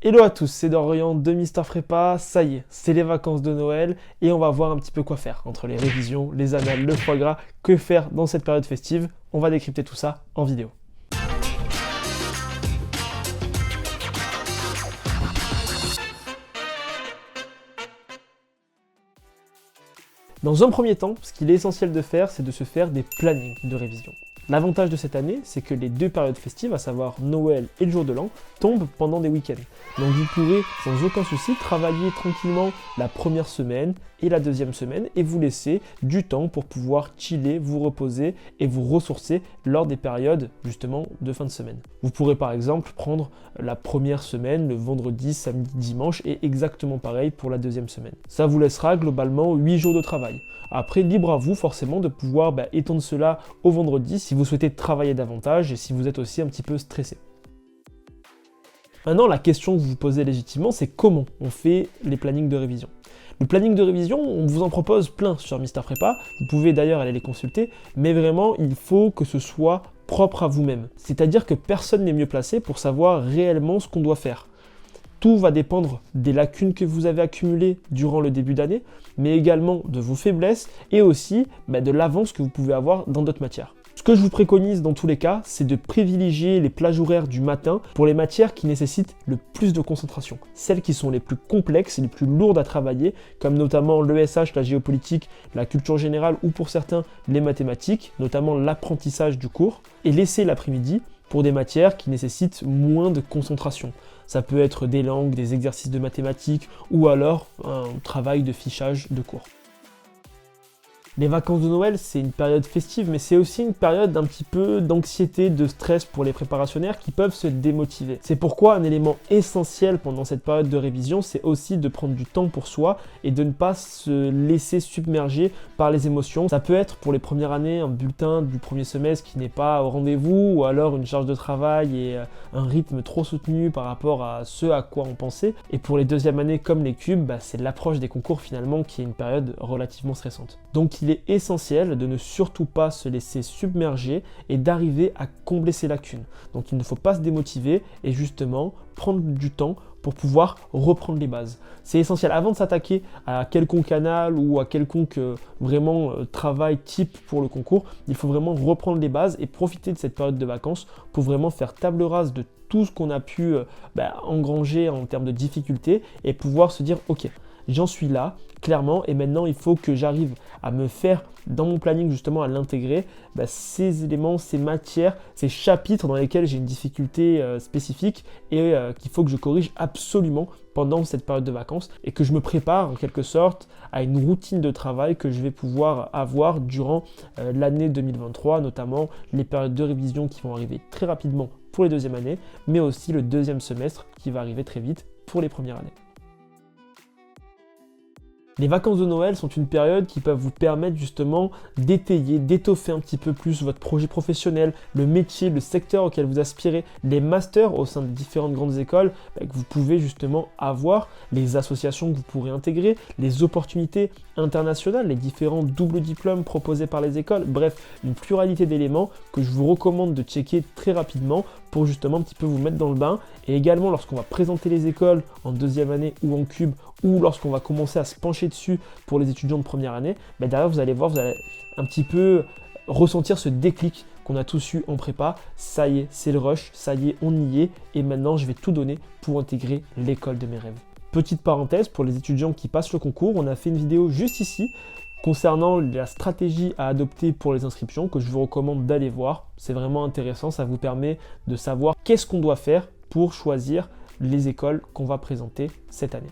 Hello à tous, c'est Dorian de Mister Prépa. Ça y est, c'est les vacances de Noël et on va voir un petit peu quoi faire entre les révisions, les annales, le foie gras, que faire dans cette période festive. On va décrypter tout ça en vidéo. Dans un premier temps, ce qu'il est essentiel de faire, c'est de se faire des plannings de révision. L'avantage de cette année, c'est que les deux périodes festives, à savoir Noël et le jour de l'an, tombent pendant des week-ends. Donc vous pourrez sans aucun souci travailler tranquillement la première semaine et la deuxième semaine et vous laisser du temps pour pouvoir chiller, vous reposer et vous ressourcer lors des périodes justement de fin de semaine. Vous pourrez par exemple prendre la première semaine, le vendredi, samedi, dimanche et exactement pareil pour la deuxième semaine. Ça vous laissera globalement 8 jours de travail. Après, libre à vous forcément de pouvoir étendre cela au vendredi si vous souhaitez travailler davantage et si vous êtes aussi un petit peu stressé. Maintenant, la question que vous vous posez légitimement, c'est comment on fait les plannings de révision. Le planning de révision, on vous en propose plein sur Mister Prépa, vous pouvez d'ailleurs aller les consulter, mais vraiment, il faut que ce soit propre à vous-même. C'est-à-dire que personne n'est mieux placé pour savoir réellement ce qu'on doit faire. Tout va dépendre des lacunes que vous avez accumulées durant le début d'année, mais également de vos faiblesses et aussi de l'avance que vous pouvez avoir dans d'autres matières. Ce que je vous préconise dans tous les cas, c'est de privilégier les plages horaires du matin pour les matières qui nécessitent le plus de concentration. Celles qui sont les plus complexes et les plus lourdes à travailler, comme notamment l'ESH, la géopolitique, la culture générale ou pour certains les mathématiques, notamment l'apprentissage du cours, et laisser l'après-midi pour des matières qui nécessitent moins de concentration. Ça peut être des langues, des exercices de mathématiques ou alors un travail de fichage de cours. Les vacances de Noël, c'est une période festive, mais c'est aussi une période d'un petit peu d'anxiété, de stress pour les préparationnaires qui peuvent se démotiver. C'est pourquoi un élément essentiel pendant cette période de révision, c'est aussi de prendre du temps pour soi et de ne pas se laisser submerger par les émotions. Ça peut être pour les premières années un bulletin du premier semestre qui n'est pas au rendez-vous ou alors une charge de travail et un rythme trop soutenu par rapport à ce à quoi on pensait. Et pour les deuxièmes années comme les cubes, c'est l'approche des concours finalement qui est une période relativement stressante. Donc il est essentiel de ne surtout pas se laisser submerger et d'arriver à combler ses lacunes. Donc il ne faut pas se démotiver et justement prendre du temps pour pouvoir reprendre les bases. C'est essentiel avant de s'attaquer à quelconque canal ou à quelconque travail type pour le concours, il faut vraiment reprendre les bases et profiter de cette période de vacances pour vraiment faire table rase de tout ce qu'on a pu engranger en termes de difficultés et pouvoir se dire ok, j'en suis là, clairement, et maintenant il faut que j'arrive à me faire dans mon planning justement à l'intégrer ces éléments, ces matières, ces chapitres dans lesquels j'ai une difficulté spécifique et qu'il faut que je corrige absolument pendant cette période de vacances et que je me prépare en quelque sorte à une routine de travail que je vais pouvoir avoir durant l'année 2023, notamment les périodes de révision qui vont arriver très rapidement pour les deuxièmes années, mais aussi le deuxième semestre qui va arriver très vite pour les premières années. Les vacances de Noël sont une période qui peuvent vous permettre justement d'étayer, d'étoffer un petit peu plus votre projet professionnel, le métier, le secteur auquel vous aspirez, les masters au sein de différentes grandes écoles que vous pouvez justement avoir, les associations que vous pourrez intégrer, les opportunités internationales, les différents doubles diplômes proposés par les écoles, bref, une pluralité d'éléments que je vous recommande de checker très rapidement pour justement un petit peu vous mettre dans le bain et également lorsqu'on va présenter les écoles en deuxième année ou en cube ou lorsqu'on va commencer à se pencher dessus pour les étudiants de première année, derrière vous allez voir, vous allez un petit peu ressentir ce déclic qu'on a tous eu en prépa. Ça y est, c'est le rush, ça y est, on y est et maintenant je vais tout donner pour intégrer l'école de mes rêves. Petite parenthèse, pour les étudiants qui passent le concours, on a fait une vidéo juste ici concernant la stratégie à adopter pour les inscriptions que je vous recommande d'aller voir. C'est vraiment intéressant, ça vous permet de savoir qu'est-ce qu'on doit faire pour choisir les écoles qu'on va présenter cette année.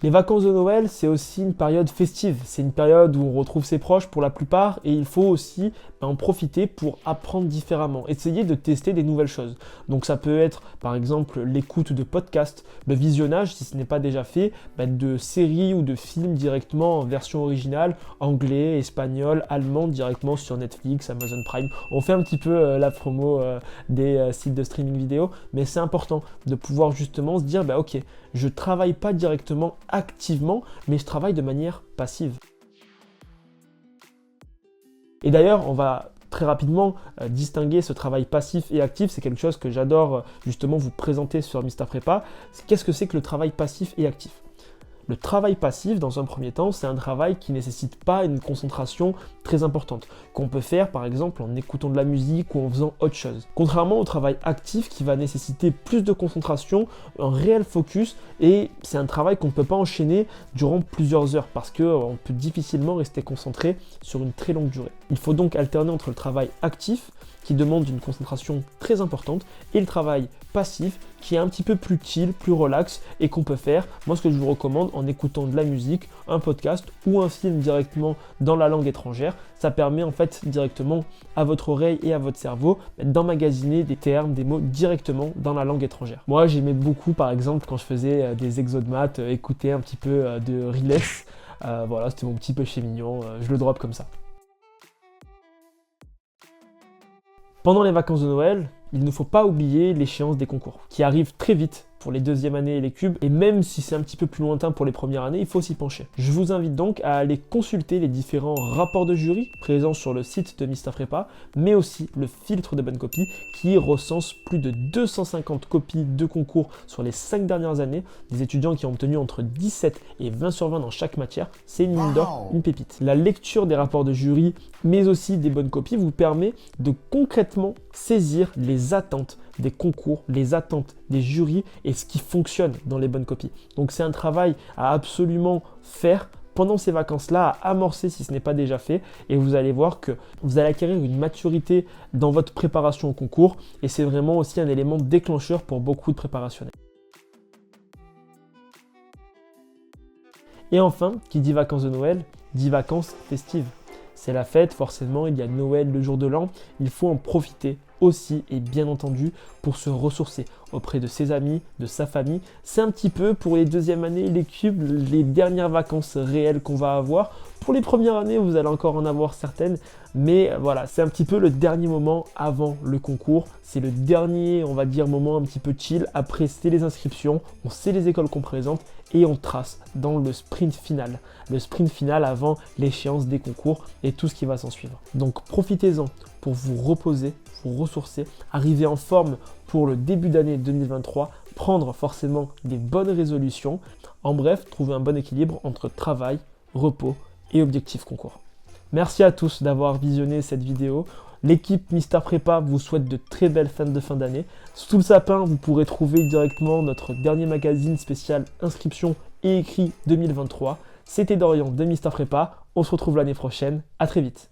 Les vacances de Noël, c'est aussi une période festive. C'est une période où on retrouve ses proches pour la plupart et il faut aussi en profiter pour apprendre différemment, essayer de tester des nouvelles choses. Donc ça peut être par exemple l'écoute de podcasts, le visionnage, si ce n'est pas déjà fait, de séries ou de films directement en version originale, anglais, espagnol, allemand, directement sur Netflix, Amazon Prime. On fait un petit peu la promo des sites de streaming vidéo, mais c'est important de pouvoir justement se dire ok, je travaille pas directement activement, mais je travaille de manière passive. Et d'ailleurs, on va très rapidement, distinguer ce travail passif et actif, c'est quelque chose que j'adore justement vous présenter sur Mister Prépa. Qu'est-ce que c'est que le travail passif et actif ? Le travail passif, dans un premier temps, c'est un travail qui ne nécessite pas une concentration très importante, qu'on peut faire par exemple en écoutant de la musique ou en faisant autre chose. Contrairement au travail actif qui va nécessiter plus de concentration, un réel focus, et c'est un travail qu'on ne peut pas enchaîner durant plusieurs heures parce qu'on peut difficilement rester concentré sur une très longue durée. Il faut donc alterner entre le travail actif, qui demande une concentration très importante, et le travail passif qui est un petit peu plus chill, plus relax et qu'on peut faire, moi ce que je vous recommande, en écoutant de la musique, un podcast ou un film directement dans la langue étrangère. Ça permet en fait directement à votre oreille et à votre cerveau d'emmagasiner des termes, des mots directement dans la langue étrangère. Moi j'aimais beaucoup par exemple quand je faisais des exos de maths, écouter un petit peu de Riles. Voilà, c'était mon petit péché mignon, je le drop comme ça. Pendant les vacances de Noël, il ne faut pas oublier l'échéance des concours, qui arrive très vite pour les deuxièmes années et les cubes, et même si c'est un petit peu plus lointain pour les premières années, il faut s'y pencher. Je vous invite donc à aller consulter les différents rapports de jury présents sur le site de Mister Prépa, mais aussi le filtre de bonne copie qui recense plus de 250 copies de concours sur les 5 dernières années, des étudiants qui ont obtenu entre 17 et 20 sur 20 dans chaque matière. C'est une mine d'or, une pépite. La lecture des rapports de jury, mais aussi des bonnes copies, vous permet de concrètement saisir les attentes des concours, les attentes des jurys et ce qui fonctionne dans les bonnes copies. Donc c'est un travail à absolument faire pendant ces vacances-là, à amorcer si ce n'est pas déjà fait, et vous allez voir que vous allez acquérir une maturité dans votre préparation au concours, et c'est vraiment aussi un élément déclencheur pour beaucoup de préparationnels. Et enfin, qui dit vacances de Noël, dit vacances festives. C'est la fête, forcément, il y a Noël, le jour de l'an, il faut en profiter aussi et bien entendu pour se ressourcer auprès de ses amis, de sa famille. C'est un petit peu pour les deuxièmes années, les cubes, les dernières vacances réelles qu'on va avoir. Pour les premières années, vous allez encore en avoir certaines, mais voilà, c'est un petit peu le dernier moment avant le concours. C'est le dernier, on va dire, moment un petit peu chill. Après, c'est les inscriptions, on sait les écoles qu'on présente et on trace dans le sprint final. Le sprint final avant l'échéance des concours et tout ce qui va s'en suivre. Donc profitez-en pour vous reposer, vous ressourcer, arriver en forme pour le début d'année 2023, prendre forcément des bonnes résolutions. En bref, trouver un bon équilibre entre travail, repos et objectif concours. Merci à tous d'avoir visionné cette vidéo. L'équipe Mister Prépa vous souhaite de très belles fêtes de fin d'année. Sous le sapin, vous pourrez trouver directement notre dernier magazine spécial inscription et écrit 2023. C'était Dorian de Mister Prépa. On se retrouve l'année prochaine. À très vite.